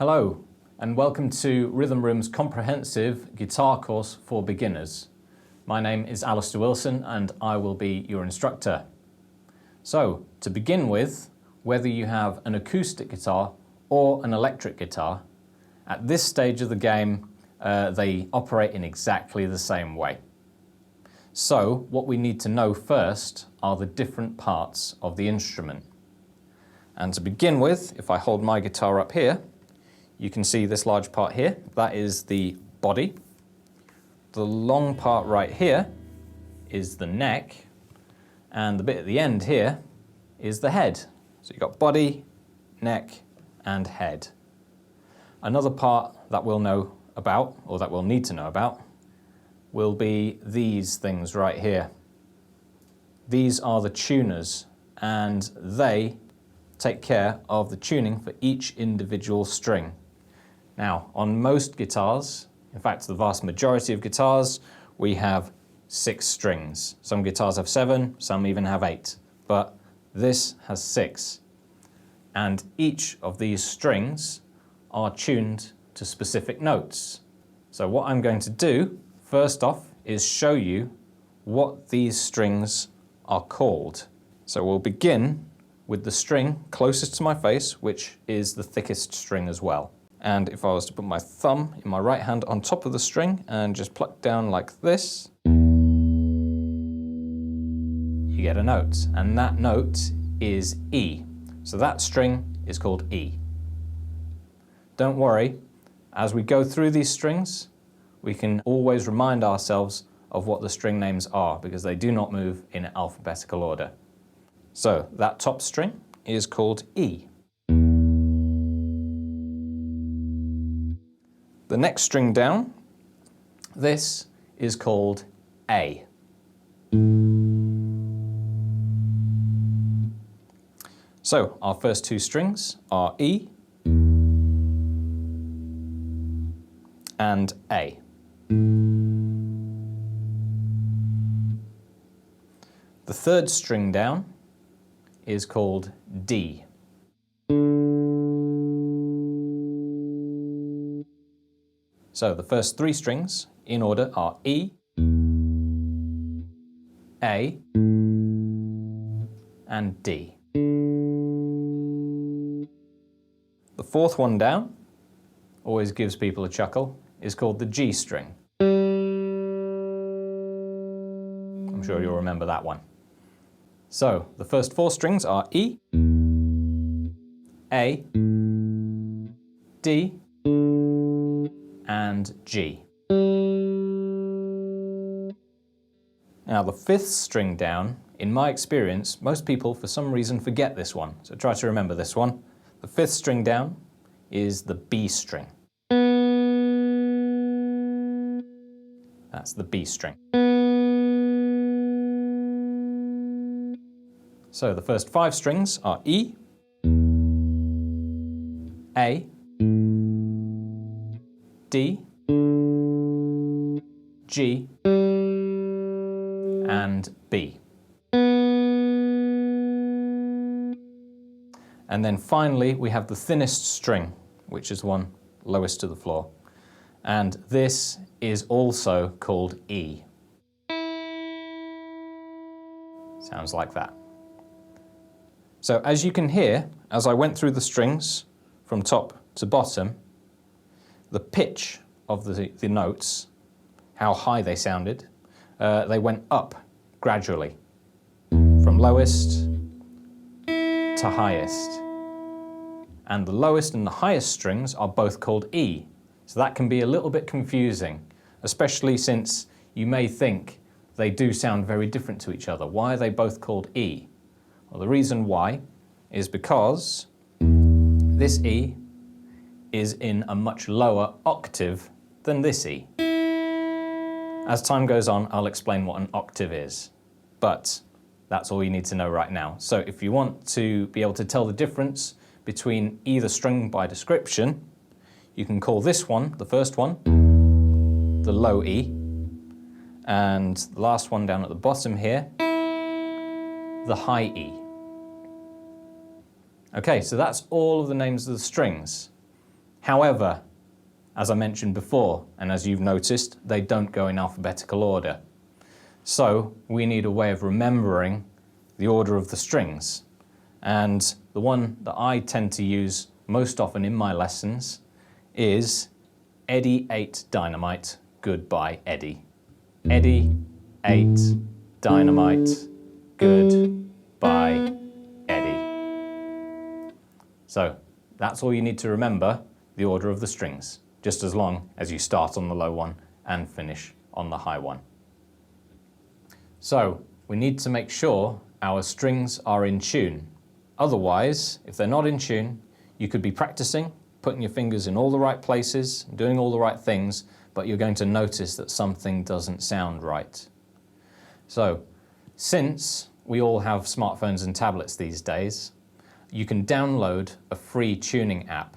Hello, and welcome to Rhythm Room's comprehensive guitar course for beginners. My name is Alistair Wilson and I will be your instructor. So, to begin with, whether you have an acoustic guitar or an electric guitar, at this stage of the game, they operate in exactly the same way. So, what we need to know first are the different parts of the instrument. And to begin with, if I hold my guitar up here, you can see this large part here. That is the body. The long part right here is the neck, and the bit at the end here is the head. So you've got body, neck, and head. Another part that we'll know about, or that we'll need to know about, will be these things right here. These are the tuners, and they take care of the tuning for each individual string. Now, on most guitars, in fact the vast majority of guitars, we have 6 strings. Some guitars have 7, some even have 8, but this has 6. And each of these strings are tuned to specific notes. So what I'm going to do, first off, is show you what these strings are called. So we'll begin with the string closest to my face, which is the thickest string as well. And if I was to put my thumb in my right hand on top of the string and just pluck down like this, you get a note, and that note is E. So that string is called E. Don't worry, as we go through these strings, we can always remind ourselves of what the string names are because they do not move in alphabetical order. So that top string is called E. The next string down, this is called A. So our first 2 strings are E and A. The third string down is called D. So the first 3 strings in order are E, A, and D. The fourth one down, always gives people a chuckle, is called the G string. I'm sure you'll remember that one. So the first 4 strings are E, A, D, and G. Now the 5th string down, in my experience, most people for some reason forget this one, so try to remember this one. The 5th string down is the B string. That's the B string. So the first 5 strings are E, A, D, G, and B. And then finally we have the thinnest string, which is the one lowest to the floor. And this is also called E. Sounds like that. So as you can hear, as I went through the strings from top to bottom, the pitch of the notes, how high they sounded, they went up gradually, from lowest to highest. And the lowest and the highest strings are both called E. So that can be a little bit confusing, especially since you may think they do sound very different to each other. Why are they both called E? Well, the reason why is because this E is in a much lower octave than this E. As time goes on, I'll explain what an octave is, but that's all you need to know right now. So if you want to be able to tell the difference between either string by description, you can call this one, the first one, the low E, and the last one down at the bottom here, the high E. Okay, so that's all of the names of the strings. However, as I mentioned before, and as you've noticed, they don't go in alphabetical order. So we need a way of remembering the order of the strings. And the one that I tend to use most often in my lessons is Eddie 8 Dynamite, Goodbye Eddie. Eddie 8 Dynamite, Goodbye Eddie. So that's all you need to remember, the order of the strings, just as long as you start on the low one and finish on the high one. So we need to make sure our strings are in tune. Otherwise, if they're not in tune, you could be practicing, putting your fingers in all the right places, doing all the right things, but you're going to notice that something doesn't sound right. So, since we all have smartphones and tablets these days, you can download a free tuning app,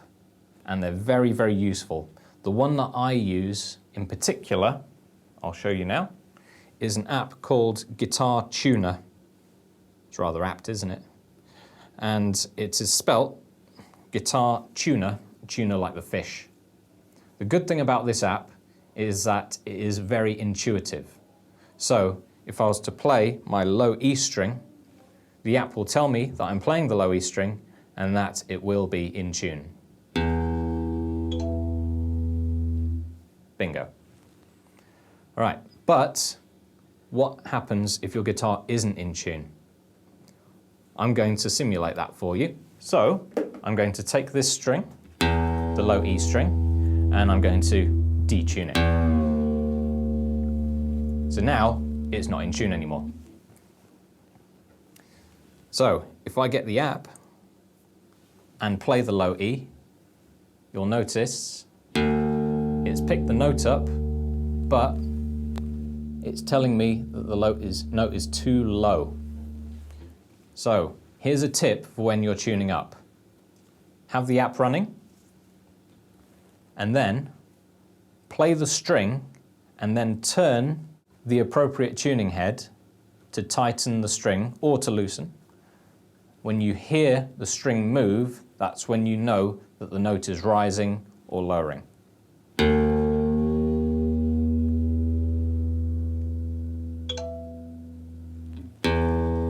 and they're very, very useful. The one that I use in particular, I'll show you now, is an app called Guitar Tuner. It's rather apt, isn't it? And it is spelt Guitar Tuner, tuna like the fish. The good thing about this app is that it is very intuitive. So if I was to play my low E string, the app will tell me that I'm playing the low E string and that it will be in tune. Bingo. All right, but what happens if your guitar isn't in tune? I'm going to simulate that for you. So I'm going to take this string, the low E string, and I'm going to detune it. So now it's not in tune anymore. So if I get the app and play the low E, you'll notice it's picked the note up, but it's telling me that the note is too low. So here's a tip for when you're tuning up. Have the app running, and then play the string, and then turn the appropriate tuning head to tighten the string or to loosen. When you hear the string move, that's when you know that the note is rising or lowering.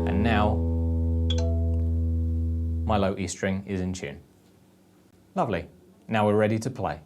And now my low E string is in tune. Lovely. Now we're ready to play.